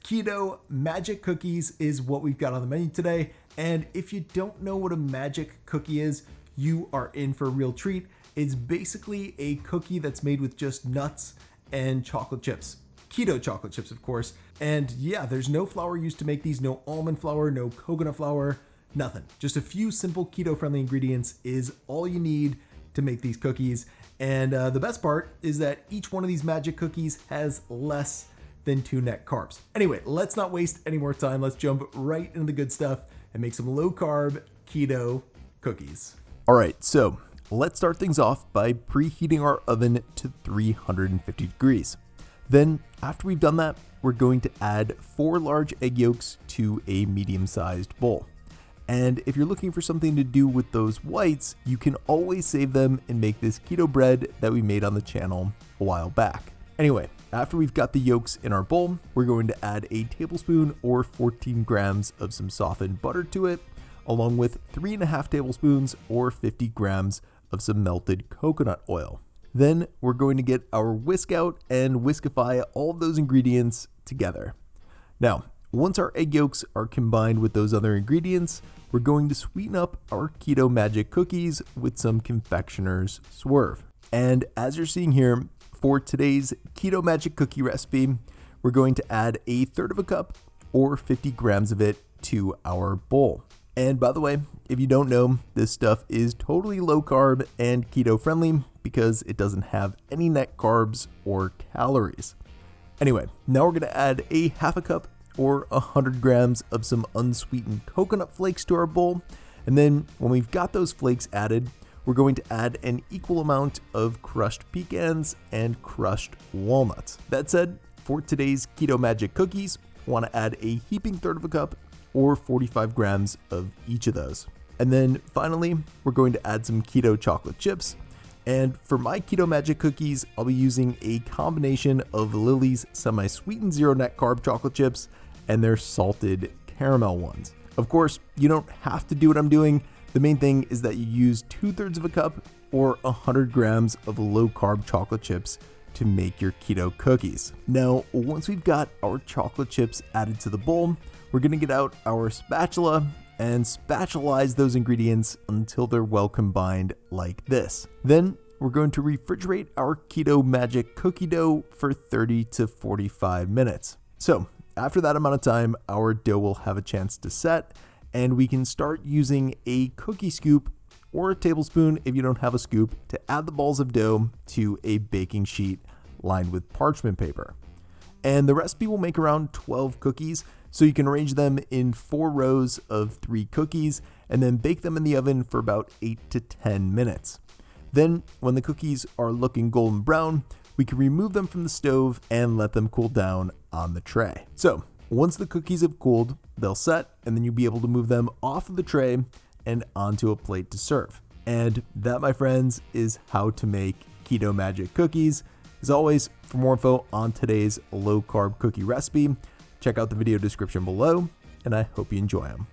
Keto Magic Cookies is what we've got on the menu today. And if you don't know what a magic cookie is, you are in for a real treat. It's basically a cookie that's made with just nuts and chocolate chips. Keto chocolate chips, of course. And yeah, there's no flour used to make these, no almond flour, no coconut flour, nothing. Just a few simple keto-friendly ingredients is all you need to make these cookies. And the best part is that each one of these magic cookies has less than 2 net carbs. Anyway, let's not waste any more time. Let's jump right into the good stuff and make some low-carb keto cookies. All right, so let's start things off by preheating our oven to 350 degrees. Then, after we've done that, we're going to add 4 large egg yolks to a medium-sized bowl. And if you're looking for something to do with those whites, you can always save them and make this keto bread that we made on the channel a while back. Anyway, after we've got the yolks in our bowl, we're going to add a tablespoon or 14 grams of some softened butter to it, along with 3.5 tablespoons or 50 grams of some melted coconut oil. Then we're going to get our whisk out and whiskify all of those ingredients together. Now, once our egg yolks are combined with those other ingredients, we're going to sweeten up our Keto Magic Cookies with some confectioners Swerve. And as you're seeing here, for today's Keto Magic Cookie recipe, we're going to add 1/3 cup or 50 grams of it to our bowl. And by the way, if you don't know, this stuff is totally low carb and keto friendly because it doesn't have any net carbs or calories. Anyway, now we're going to add 1/2 cup or 100 grams of some unsweetened coconut flakes to our bowl. And then when we've got those flakes added, we're going to add an equal amount of crushed pecans and crushed walnuts. That said, for today's Keto Magic Cookies, I want to add a heaping 1/3 cup or 45 grams of each of those. And then finally, we're going to add some keto chocolate chips. And for my Keto Magic Cookies, I'll be using a combination of Lily's semi-sweetened 0 net carb chocolate chips and their salted caramel ones. Of course, you don't have to do what I'm doing. The main thing is that you use 2/3 cup or 100 grams of low carb chocolate chips to make your keto cookies. Now, once we've got our chocolate chips added to the bowl, we're gonna get out our spatula and spatulize those ingredients until they're well combined like this. Then we're going to refrigerate our Keto Magic cookie dough for 30 to 45 minutes. So after that amount of time, our dough will have a chance to set, and we can start using a cookie scoop or a tablespoon if you don't have a scoop to add the balls of dough to a baking sheet lined with parchment paper. And the recipe will make around 12 cookies, so you can arrange them in 4 rows of 3 cookies and then bake them in the oven for about 8 to 10 minutes. Then, when the cookies are looking golden brown, we can remove them from the stove and let them cool down on the tray. So, once the cookies have cooled, they'll set, and then you'll be able to move them off of the tray and onto a plate to serve. And that, my friends, is how to make Keto Magic Cookies. As always, for more info on today's low-carb cookie recipe, check out the video description below, and I hope you enjoy them.